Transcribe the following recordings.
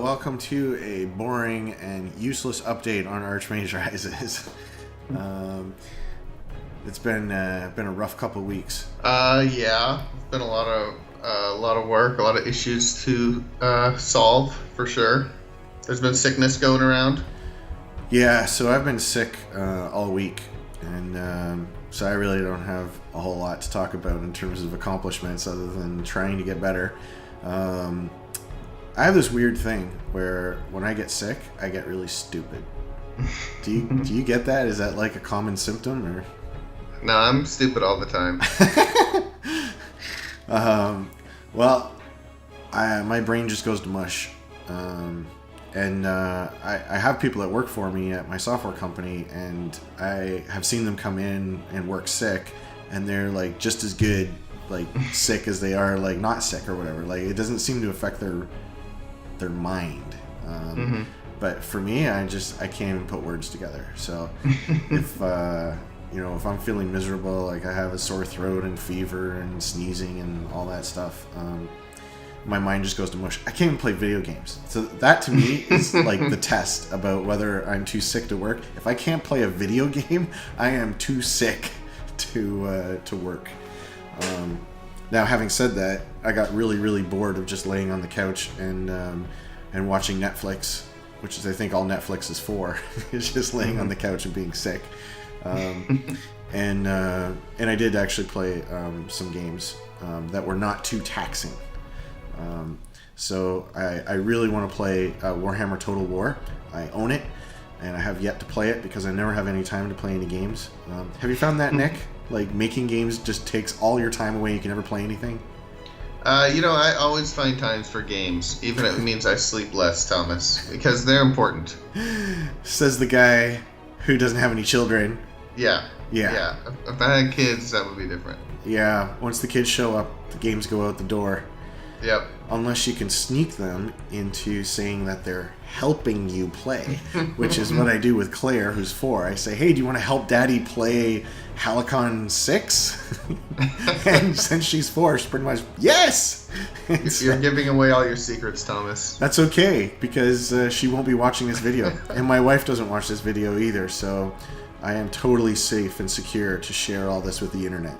welcome to a boring and useless update on Archmage Rises. It's been a rough couple weeks. Yeah, it's been a lot of work, a lot of issues to solve for sure. There's been sickness going around. Yeah, so I've been sick all week, and so I really don't have a whole lot to talk about in terms of accomplishments other than trying to get better. I have this weird thing where when I get sick, I get really stupid. Do you get that? Is that like a common symptom, or? No, I'm stupid all the time. Well, my brain just goes to mush. And I have people that work for me at my software company, and I have seen them come in and work sick, and they're like just as good like sick as they are like not sick or whatever. Like it doesn't seem to affect their mind. But for me, I can't even put words together. So if if I'm feeling miserable, like I have a sore throat and fever and sneezing and all that stuff, my mind just goes to mush. I can't even play video games. So that to me is like the test about whether I'm too sick to work. If I can't play a video game, I am too sick to work. Now, having said that, I got really, really bored of just laying on the couch and watching Netflix, which is I think all Netflix is for. It's just laying on the couch and being sick. And I did actually play some games that were not too taxing. So I really want to play Warhammer Total War. I own it, and I have yet to play it because I never have any time to play any games. Have you found that, Nick? Like, making games just takes all your time away. You can never play anything? I always find times for games, even if it means I sleep less, Thomas, because they're important. Says the guy who doesn't have any children. Yeah. If I had kids, that would be different. Yeah, once the kids show up, the games go out the door. Yep. Unless you can sneak them into saying that they're helping you play, which is what I do with Claire, who's 4. I say, hey, do you want to help Daddy play Halicon 6? And since she's 4, she's pretty much, yes! You're giving away all your secrets, Thomas. That's okay, because she won't be watching this video. And my wife doesn't watch this video either, so I am totally safe and secure to share all this with the internet.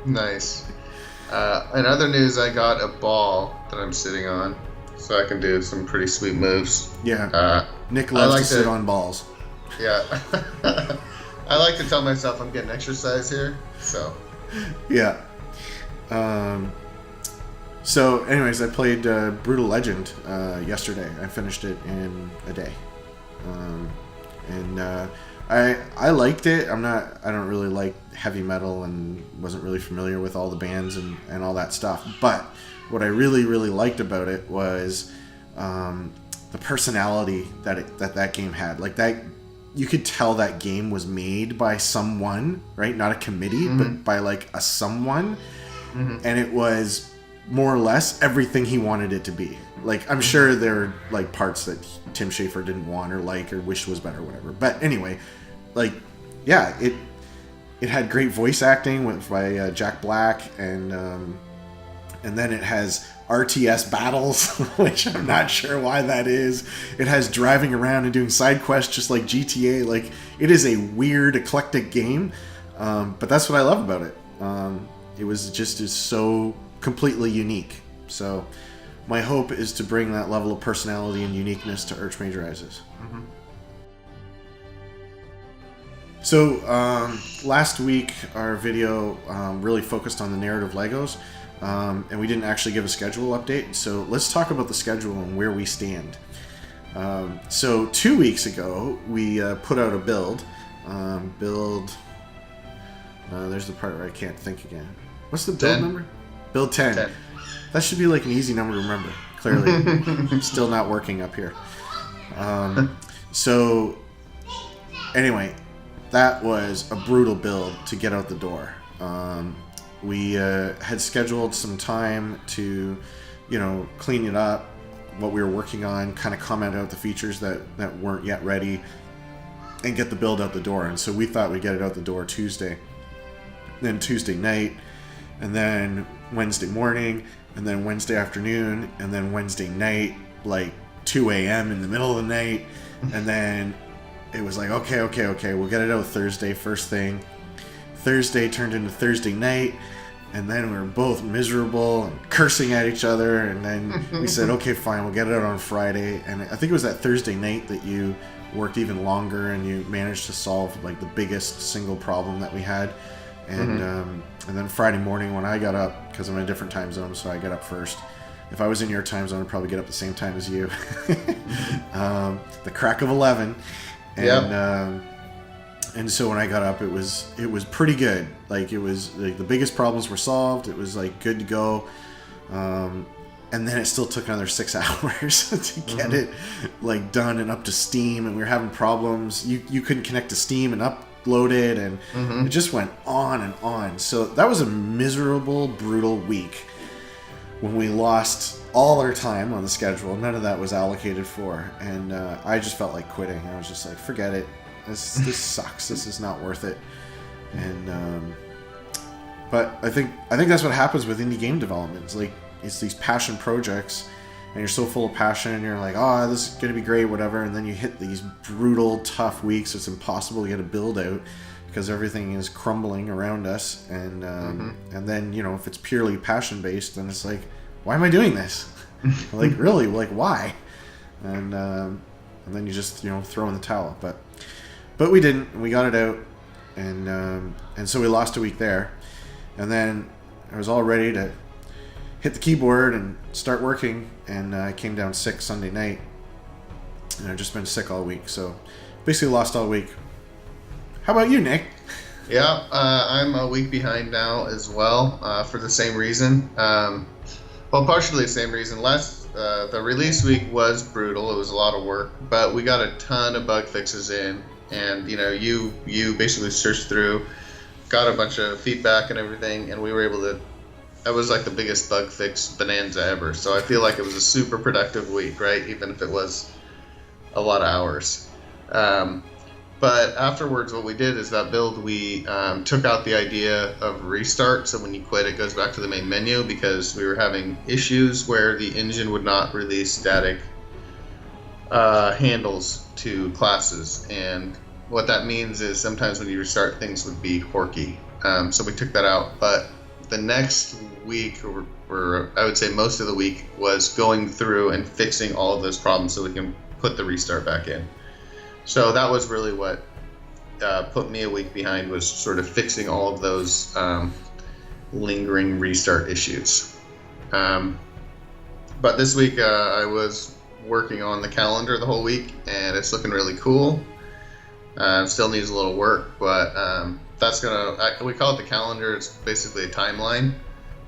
Nice. In other news, I got a ball that I'm sitting on, so I can do some pretty sweet moves. Yeah. Nick loves to sit on balls. Yeah. I like to tell myself I'm getting exercise here, so. Yeah. So, anyways, I played Brutal Legend yesterday. I finished it in a day. I liked it. I don't really like heavy metal and wasn't really familiar with all the bands and all that stuff. But what I really, really liked about it was the personality that game had. Like that, you could tell that game was made by someone, right? Not a committee, but by like a someone. And it was more or less everything he wanted it to be. Like, I'm sure there are like parts that Tim Schafer didn't want or like or wished was better or whatever. But anyway, like, yeah, it had great voice acting by Jack Black, and then it has RTS battles, which I'm not sure why that is. It has driving around and doing side quests just like GTA. Like, it is a weird, eclectic game, but that's what I love about it. It was just is so completely unique. So my hope is to bring that level of personality and uniqueness to Archmage Rises. So last week our video really focused on the narrative Legos, and we didn't actually give a schedule update. So let's talk about the schedule and where we stand. So 2 weeks ago we put out a build. There's the part where I can't think again. What's the build 10. number? Build 10. That should be like an easy number to remember. Clearly, still not working up here. So anyway, that was a brutal build to get out the door. We had scheduled some time to, clean it up, what we were working on, kind of comment out the features that weren't yet ready, and get the build out the door. And so we thought we'd get it out the door Tuesday, then Tuesday night, and then Wednesday morning, and then Wednesday afternoon, and then Wednesday night, like 2 a.m. in the middle of the night. And then it was like, okay, we'll get it out Thursday, first thing. Thursday turned into Thursday night. And then we were both miserable and cursing at each other. And then we said, okay, fine, we'll get it out on Friday. And I think it was that Thursday night that you worked even longer and you managed to solve like the biggest single problem that we had. And and then Friday morning when I got up, because I'm in a different time zone, so I got up first. If I was in your time zone, I'd probably get up the same time as you. The crack of 11. And and so when I got up, it was pretty good. Like it was like the biggest problems were solved. It was like good to go. And then it still took another 6 hours to get it like done and up to Steam. And we were having problems. You couldn't connect to Steam and upload it, and it just went on and on. So that was a miserable, brutal week when we lost all our time on the schedule. None of that was allocated for, and I just felt like quitting. I was just like, forget it. This sucks. This is not worth it. And but I think that's what happens with indie game development. It's like it's these passion projects, and you're so full of passion, and you're like, oh, this is gonna be great, whatever. And then you hit these brutal, tough weeks. It's impossible to get a build out because everything is crumbling around us. And and then if it's purely passion based, then it's like, why am I doing this? Like really, like why? And then you just throw in the towel. But we didn't. We got it out, and so we lost a week there, and then I was all ready to hit the keyboard and start working, and I came down sick Sunday night, and I've just been sick all week, so basically lost all week. How about you, Nick? Yeah, I'm a week behind now as well, for the same reason. Well, partially the same reason. The release week was brutal. It was a lot of work, but we got a ton of bug fixes in, and you basically searched through, got a bunch of feedback and everything, and we were able to. That was like the biggest bug fix bonanza ever. So I feel like it was a super productive week, right? Even if it was a lot of hours. But afterwards, what we did is that build, we took out the idea of restart. So when you quit, it goes back to the main menu, because we were having issues where the engine would not release static handles to classes. And what that means is sometimes when you restart, things would be quirky. So we took that out. But the next week, or I would say most of the week, was going through and fixing all of those problems so we can put the restart back in. So that was really what put me a week behind, was sort of fixing all of those lingering restart issues. But this week I working on the calendar the whole week, and it's looking really cool. Still needs a little work, but that's we call it the calendar. It's basically a timeline,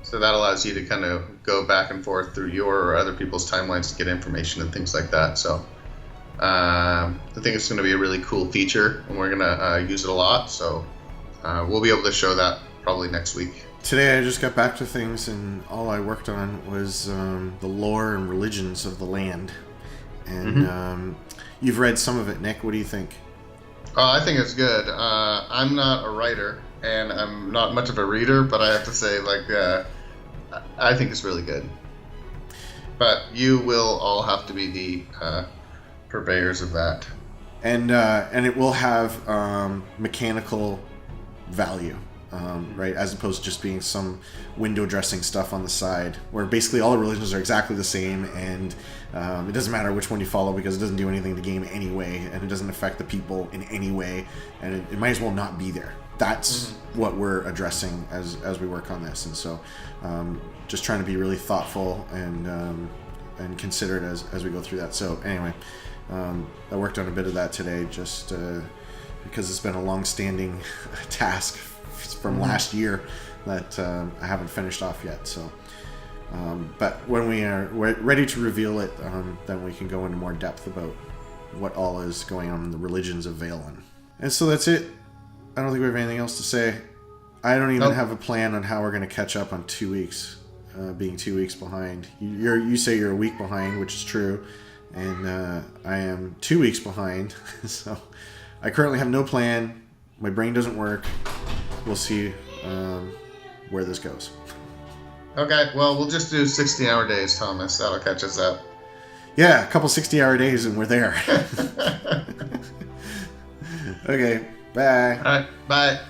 so that allows you to kind of go back and forth through your or other people's timelines to get information and things like that. So I think it's going to be a really cool feature, and we're going to use it a lot. So we'll be able to show that probably next week. Today I just got back to things, and all I worked on was the lore and religions of the land. And you've read some of it, Nick. What do you think? I think it's good. I'm not a writer, and I'm not much of a reader, but I have to say, I think it's really good. But you will all have to be the purveyors of that. And it will have mechanical value, right? As opposed to just being some window dressing stuff on the side, where basically all the religions are exactly the same, and it doesn't matter which one you follow because it doesn't do anything to the game anyway, and it doesn't affect the people in any way, and it might as well not be there. That's what we're addressing as we work on this, and so just trying to be really thoughtful and considerate as we go through that. So anyway, I worked on a bit of that today, just because it's been a long-standing task from last year that I haven't finished off yet. So, but when we are ready to reveal it, then we can go into more depth about what all is going on in the religions of Valen. And so that's it. I don't think we have anything else to say. I don't even have a plan on how we're going to catch up on 2 weeks, being 2 weeks behind. You say you're a week behind, which is true, and I am 2 weeks behind. So I currently have no plan. My brain doesn't work. We'll see where this goes. Okay, well, we'll just do 16-hour days, Thomas. That'll catch us up. Yeah, a couple 60-hour days and we're there. Okay, bye. All right, bye.